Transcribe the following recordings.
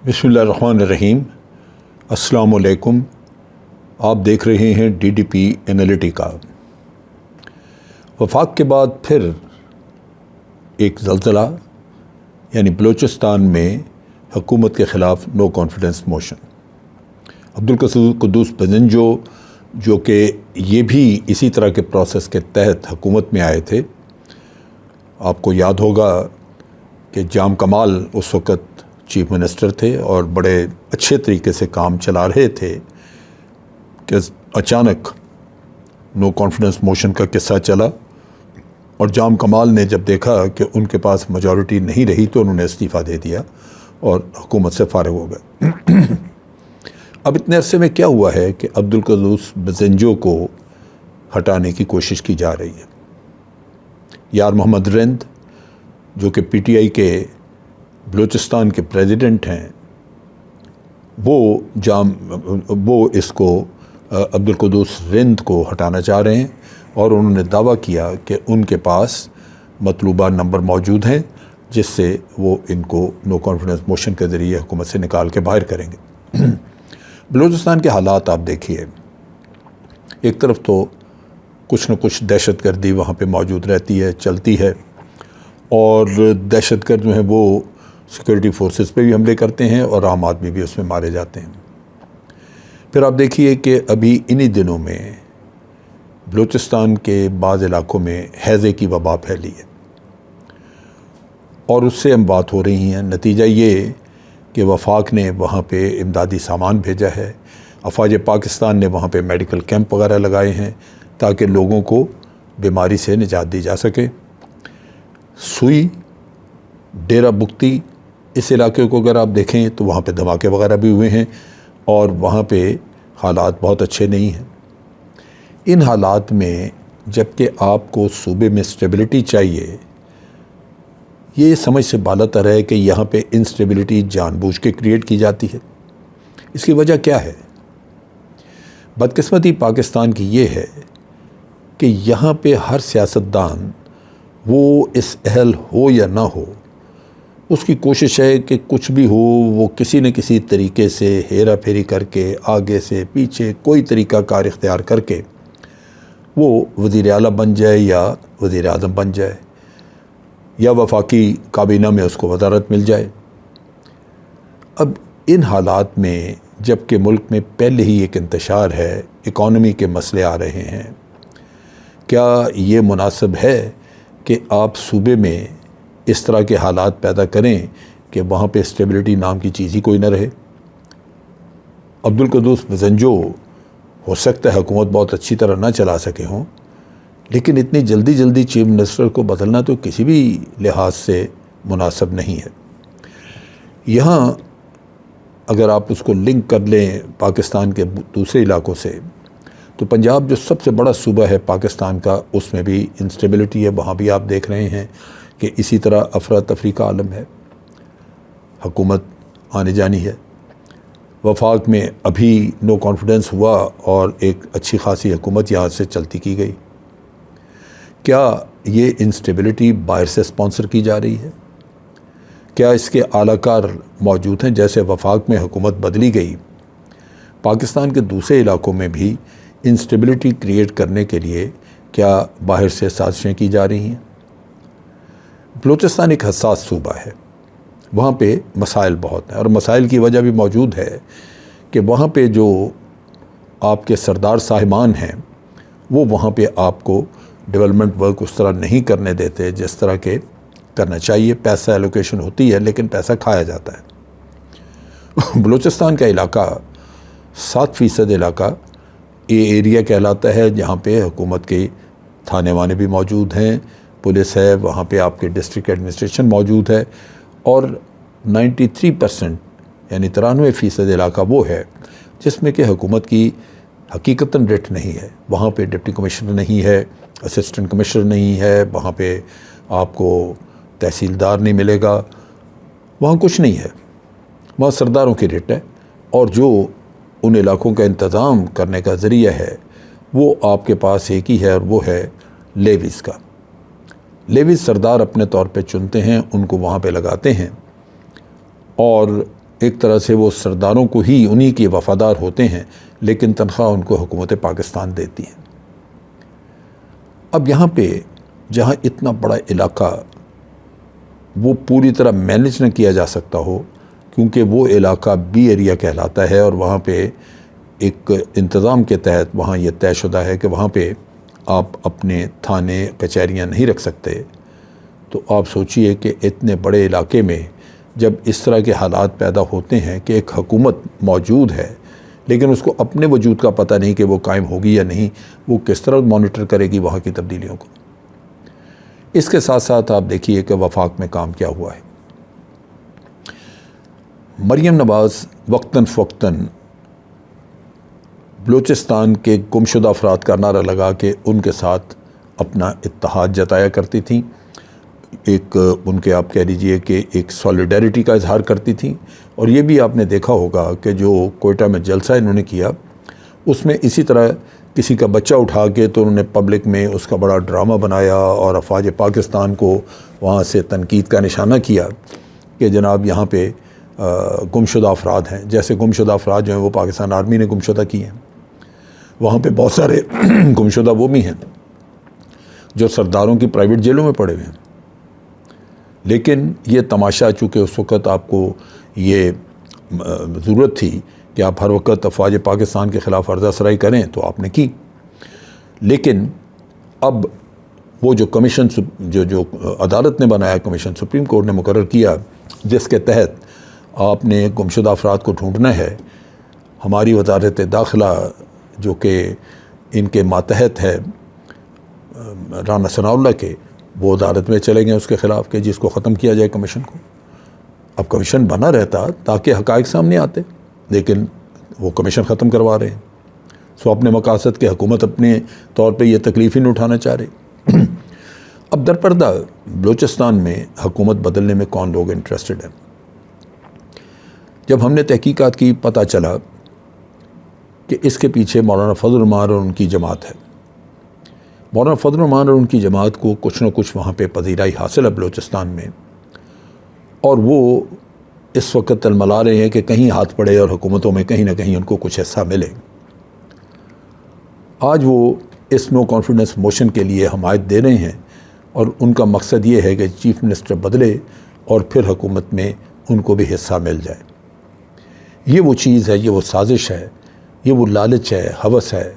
بسم اللہ الرحمن الرحیم۔ السلام علیکم۔ آپ دیکھ رہے ہیں ڈی ڈی پی انالیٹیکا۔ وفاق کے بعد پھر ایک زلزلہ، یعنی بلوچستان میں حکومت کے خلاف no confidence motion. Abdul Quddus Bizenjo جو کہ یہ بھی اسی طرح کے پروسیس کے تحت حکومت میں آئے تھے، آپ کو یاد ہوگا کہ جام کمال اس وقت چیف منسٹر تھے اور بڑے اچھے طریقے سے کام چلا رہے تھے کہ اچانک نو کانفیڈنس موشن کا قصہ چلا، اور جام کمال نے جب دیکھا کہ ان کے پاس میجورٹی نہیں رہی تو انہوں نے استعفیٰ دے دیا اور حکومت سے فارغ ہو گئے۔ اب اتنے عرصے میں کیا ہوا ہے کہ عبدالقدوس بزنجو کو ہٹانے کی کوشش کی جا رہی ہے۔ یار محمد رند جو کہ پی ٹی آئی کے بلوچستان کے پریزیڈنٹ ہیں، وہ اس کو عبدالقدوس رند کو ہٹانا چاہ رہے ہیں، اور انہوں نے دعویٰ کیا کہ ان کے پاس مطلوبہ نمبر موجود ہیں جس سے وہ ان کو نو کانفیڈنس موشن کے ذریعے حکومت سے نکال کے باہر کریں گے۔ بلوچستان کے حالات آپ دیکھیے، ایک طرف تو کچھ نہ کچھ دہشت گردی وہاں پہ موجود رہتی ہے، چلتی ہے، اور دہشت گرد جو ہیں وہ سیکورٹی فورسز پہ بھی حملے کرتے ہیں اور عام آدمی بھی اس میں مارے جاتے ہیں۔ پھر آپ دیکھیے کہ ابھی انہی دنوں میں بلوچستان کے بعض علاقوں میں ہیضے کی وبا پھیلی ہے، اور اس سے بات ہو رہی ہیں۔ نتیجہ یہ کہ وفاق نے وہاں پہ امدادی سامان بھیجا ہے، افواج پاکستان نے وہاں پہ میڈیکل کیمپ وغیرہ لگائے ہیں تاکہ لوگوں کو بیماری سے نجات دی جا سکے۔ سوئی، ڈیرہ بگٹی، اس علاقے کو اگر آپ دیکھیں تو وہاں پہ دھماکے وغیرہ بھی ہوئے ہیں، اور وہاں پہ حالات بہت اچھے نہیں ہیں۔ ان حالات میں جبکہ آپ کو صوبے میں اسٹیبلٹی چاہیے، یہ سمجھ سے بالاتر ہے کہ یہاں پہ انسٹیبلٹی جان بوجھ کے کریٹ کی جاتی ہے۔ اس کی وجہ کیا ہے؟ بدقسمتی پاکستان کی یہ ہے کہ یہاں پہ ہر سیاستدان، وہ اس اہل ہو یا نہ ہو، اس کی کوشش ہے کہ کچھ بھی ہو وہ کسی نہ کسی طریقے سے ہیرا پھیری کر کے، آگے سے پیچھے کوئی طریقہ کار اختیار کر کے وہ وزیر اعلیٰ بن جائے یا وزیر اعظم بن جائے، یا وفاقی کابینہ میں اس کو وزارت مل جائے۔ اب ان حالات میں جب کہ ملک میں پہلے ہی ایک انتشار ہے، اکانومی کے مسئلے آ رہے ہیں، کیا یہ مناسب ہے کہ آپ صوبے میں اس طرح کے حالات پیدا کریں کہ وہاں پہ اسٹیبلٹی نام کی چیز ہی کوئی نہ رہے؟ عبدالقدوس بزنجو ہو سکتا ہے حکومت بہت اچھی طرح نہ چلا سکے ہوں، لیکن اتنی جلدی چیف منسٹر کو بدلنا تو کسی بھی لحاظ سے مناسب نہیں ہے۔ یہاں اگر آپ اس کو لنک کر لیں پاکستان کے دوسرے علاقوں سے، تو پنجاب جو سب سے بڑا صوبہ ہے پاکستان کا، اس میں بھی انسٹیبلٹی ہے۔ وہاں بھی آپ دیکھ رہے ہیں کہ اسی طرح افراتفری کا عالم ہے، حکومت آنے جانی ہے۔ وفاق میں ابھی نو کانفیڈنس ہوا اور ایک اچھی خاصی حکومت یہاں سے چلتی کی گئی۔ کیا یہ انسٹیبلٹی باہر سے سپانسر کی جا رہی ہے؟ کیا اس کے اعلیٰ کار موجود ہیں؟ جیسے وفاق میں حکومت بدلی گئی، پاکستان کے دوسرے علاقوں میں بھی انسٹیبلٹی کریٹ کرنے کے لیے کیا باہر سے سازشیں کی جا رہی ہیں؟ بلوچستان ایک حساس صوبہ ہے، وہاں پہ مسائل بہت ہیں، اور مسائل کی وجہ بھی موجود ہے کہ وہاں پہ جو آپ کے سردار صاحبان ہیں، وہ وہاں پہ آپ کو ڈیولپمنٹ ورک اس طرح نہیں کرنے دیتے جس طرح کے کرنا چاہیے۔ پیسہ ایلوکیشن ہوتی ہے لیکن پیسہ کھایا جاتا ہے۔ بلوچستان کا علاقہ 7% علاقہ یہ ایریا کہلاتا ہے، جہاں پہ حکومت کے تھانے وانے بھی موجود ہیں، پولیس ہے، وہاں پہ آپ کے ڈسٹرکٹ ایڈمنسٹریشن موجود ہے، اور 93% یعنی 93% علاقہ وہ ہے جس میں کہ حکومت کی حقیقتاً رٹ نہیں ہے۔ وہاں پہ ڈپٹی کمشنر نہیں ہے، اسسٹنٹ کمشنر نہیں ہے، وہاں پہ آپ کو تحصیلدار نہیں ملے گا، وہاں کچھ نہیں ہے، وہاں سرداروں کی رٹ ہے، اور جو ان علاقوں کا انتظام کرنے کا ذریعہ ہے وہ آپ کے پاس ایک ہی ہے، اور وہ ہے لیویز کا۔ لیویز سردار اپنے طور پہ چنتے ہیں، ان کو وہاں پہ لگاتے ہیں، اور ایک طرح سے وہ سرداروں کو ہی انہی کے وفادار ہوتے ہیں، لیکن تنخواہ ان کو حکومت پاکستان دیتی ہے۔ اب یہاں پہ جہاں اتنا بڑا علاقہ وہ پوری طرح مینج نہ کیا جا سکتا ہو، کیونکہ وہ علاقہ بی ایریا کہلاتا ہے، اور وہاں پہ ایک انتظام کے تحت وہاں یہ طے شدہ ہے کہ وہاں پہ آپ اپنے تھانے کچہریاں نہیں رکھ سکتے۔ تو آپ سوچئے کہ اتنے بڑے علاقے میں جب اس طرح کے حالات پیدا ہوتے ہیں کہ ایک حکومت موجود ہے لیکن اس کو اپنے وجود کا پتہ نہیں کہ وہ قائم ہوگی یا نہیں، وہ کس طرح مانیٹر کرے گی وہاں کی تبدیلیوں کو۔ اس کے ساتھ ساتھ آپ دیکھیے کہ وفاق میں کام کیا ہوا ہے۔ مریم نواز وقتاً فوقتاً بلوچستان کے گمشدہ افراد کا نعرہ لگا کے ان کے ساتھ اپنا اتحاد جتایا کرتی تھیں، ایک ان کے آپ کہہ لیجئے کہ ایک سولیڈیرٹی کا اظہار کرتی تھیں۔ اور یہ بھی آپ نے دیکھا ہوگا کہ جو کوئٹہ میں جلسہ انہوں نے کیا، اس میں اسی طرح کسی کا بچہ اٹھا کے تو انہوں نے پبلک میں اس کا بڑا ڈرامہ بنایا اور افواج پاکستان کو وہاں سے تنقید کا نشانہ کیا کہ جناب یہاں پہ گمشدہ افراد ہیں، جیسے گمشدہ افراد جو ہیں وہ پاکستان آرمی نے گمشدہ کی ہیں۔ وہاں پہ بہت سارے گمشدہ وہ بھی ہیں جو سرداروں کی پرائیویٹ جیلوں میں پڑے ہوئے ہیں۔ لیکن یہ تماشا، چونکہ اس وقت آپ کو یہ ضرورت تھی کہ آپ ہر وقت افواج پاکستان کے خلاف عرضہ سرائی کریں، تو آپ نے کی۔ لیکن اب وہ جو کمیشن جو عدالت نے بنایا، کمیشن سپریم کورٹ نے مقرر کیا، جس کے تحت آپ نے گمشدہ افراد کو ڈھونڈنا ہے، ہماری وزارت داخلہ جو کہ ان کے ماتحت ہے رانا ثناء اللہ کے، وہ عدالت میں چلے گئے اس کے خلاف کہ جس کو ختم کیا جائے کمیشن کو۔ اب کمیشن بنا رہتا تاکہ حقائق سامنے آتے، لیکن وہ کمیشن ختم کروا رہے ہیں۔ سو اپنے مقاصد کے حکومت اپنے طور پہ یہ تکلیف ہی نہیں اٹھانا چاہ رہے۔ اب درپردہ بلوچستان میں حکومت بدلنے میں کون لوگ انٹرسٹڈ ہیں؟ جب ہم نے تحقیقات کی، پتہ چلا کہ اس کے پیچھے مولانا فضل الرحمان اور ان کی جماعت ہے۔ مولانا فضل الرحمان اور ان کی جماعت کو کچھ نہ کچھ وہاں پہ پذیرائی حاصل ہے بلوچستان میں، اور وہ اس وقت تلملا رہے ہیں کہ کہیں ہاتھ پڑے اور حکومتوں میں کہیں نہ کہیں ان کو کچھ حصہ ملے۔ آج وہ اس نو کانفیڈنس موشن کے لیے حمایت دے رہے ہیں، اور ان کا مقصد یہ ہے کہ چیف منسٹر بدلے اور پھر حکومت میں ان کو بھی حصہ مل جائے۔ یہ وہ چیز ہے، یہ وہ سازش ہے، یہ وہ لالچ ہے، ہوس ہے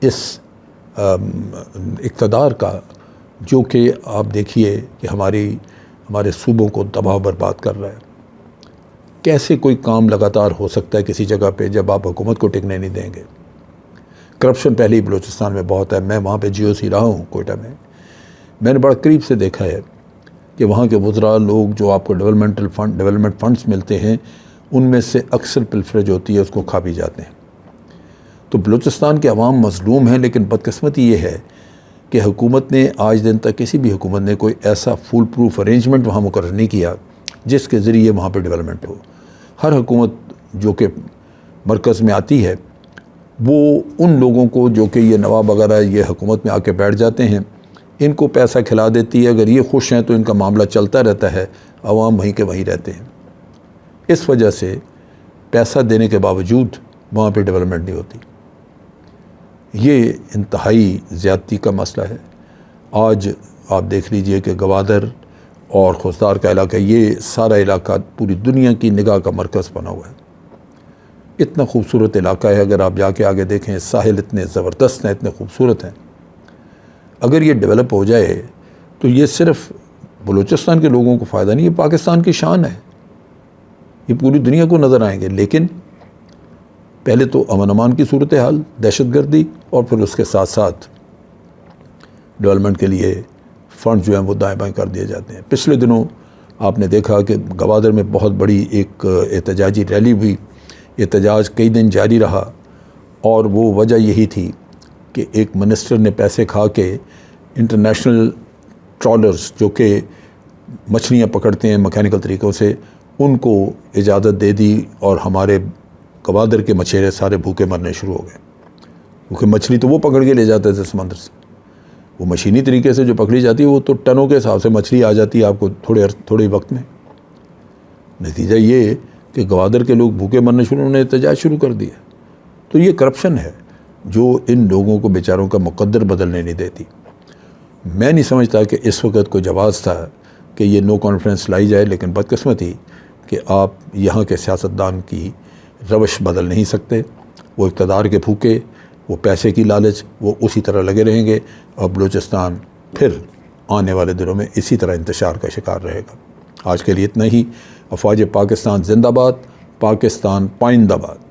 اس اقتدار کا، جو کہ آپ دیکھیے کہ ہمارے صوبوں کو تباہ و برباد کر رہا ہے۔ کیسے کوئی کام لگاتار ہو سکتا ہے کسی جگہ پہ جب آپ حکومت کو ٹکنے نہیں دیں گے؟ کرپشن پہلے ہی بلوچستان میں بہت ہے۔ میں وہاں پہ جی او سی رہا ہوں کوئٹہ میں نے بڑا قریب سے دیکھا ہے کہ وہاں کے وزراء لوگ جو آپ کو ڈیولپمنٹ فنڈز ملتے ہیں، ان میں سے اکثر پلفریج ہوتی ہے، اس کو کھا بھی جاتے ہیں۔ تو بلوچستان کے عوام مظلوم ہیں، لیکن بدقسمتی یہ ہے کہ حکومت نے آج دن تک کسی بھی حکومت نے کوئی ایسا فول پروف ارینجمنٹ وہاں مقرر نہیں کیا جس کے ذریعے وہاں پہ ڈیولپمنٹ ہو۔ ہر حکومت جو کہ مرکز میں آتی ہے، وہ ان لوگوں کو جو کہ یہ نواب وغیرہ یہ حکومت میں آ کے بیٹھ جاتے ہیں، ان کو پیسہ کھلا دیتی ہے۔ اگر یہ خوش ہیں تو ان کا معاملہ چلتا رہتا ہے، عوام وہیں کے وہیں رہتے ہیں۔ اس وجہ سے پیسہ دینے کے باوجود وہاں پہ ڈیولپمنٹ نہیں ہوتی۔ یہ انتہائی زیادتی کا مسئلہ ہے۔ آج آپ دیکھ لیجئے کہ گوادر اور خوزدار کا علاقہ، یہ سارا علاقہ پوری دنیا کی نگاہ کا مرکز بنا ہوا ہے۔ اتنا خوبصورت علاقہ ہے، اگر آپ جا کے آگے دیکھیں، ساحل اتنے زبردست ہیں، اتنے خوبصورت ہیں۔ اگر یہ ڈیولپ ہو جائے تو یہ صرف بلوچستان کے لوگوں کو فائدہ نہیں، یہ پاکستان کی شان ہے، یہ پوری دنیا کو نظر آئیں گے۔ لیکن پہلے تو امن امان کی صورتحال، دہشت گردی، اور پھر اس کے ساتھ ساتھ ڈیولپمنٹ کے لیے فنڈ جو ہیں وہ دائیں بائیں کر دیے جاتے ہیں۔ پچھلے دنوں آپ نے دیکھا کہ گوادر میں بہت بڑی ایک احتجاجی ریلی ہوئی، احتجاج کئی دن جاری رہا، اور وہ وجہ یہی تھی کہ ایک منسٹر نے پیسے کھا کے انٹرنیشنل ٹرالرز جو کہ مچھلیاں پکڑتے ہیں میکینیکل طریقوں سے، ان کو اجازت دے دی، اور ہمارے گوادر کے مچھیرے سارے بھوکے مرنے شروع ہو گئے، کیونکہ مچھلی تو وہ پکڑ کے لے جاتے تھے سمندر سے، وہ مشینی طریقے سے جو پکڑی جاتی ہے وہ تو ٹنوں کے حساب سے مچھلی آ جاتی ہے آپ کو تھوڑے وقت میں۔ نتیجہ یہ کہ گوادر کے لوگ بھوکے مرنے شروع، انہوں نے احتجاج شروع کر دیا۔ تو یہ کرپشن ہے جو ان لوگوں کو بیچاروں کا مقدر بدلنے نہیں دیتی۔ میں نہیں سمجھتا کہ اس وقت کوئی جواز تھا کہ یہ نو کانفیڈنس لائی جائے، لیکن بدقسمتی کہ آپ یہاں کے سیاستدان کی روش بدل نہیں سکتے۔ وہ اقتدار کے بھوکے، وہ پیسے کی لالچ، وہ اسی طرح لگے رہیں گے، اور بلوچستان پھر آنے والے دنوں میں اسی طرح انتشار کا شکار رہے گا۔ آج کے لیے اتنا ہی۔ افواج پاکستان زندہ باد، پاکستان پائندہ باد۔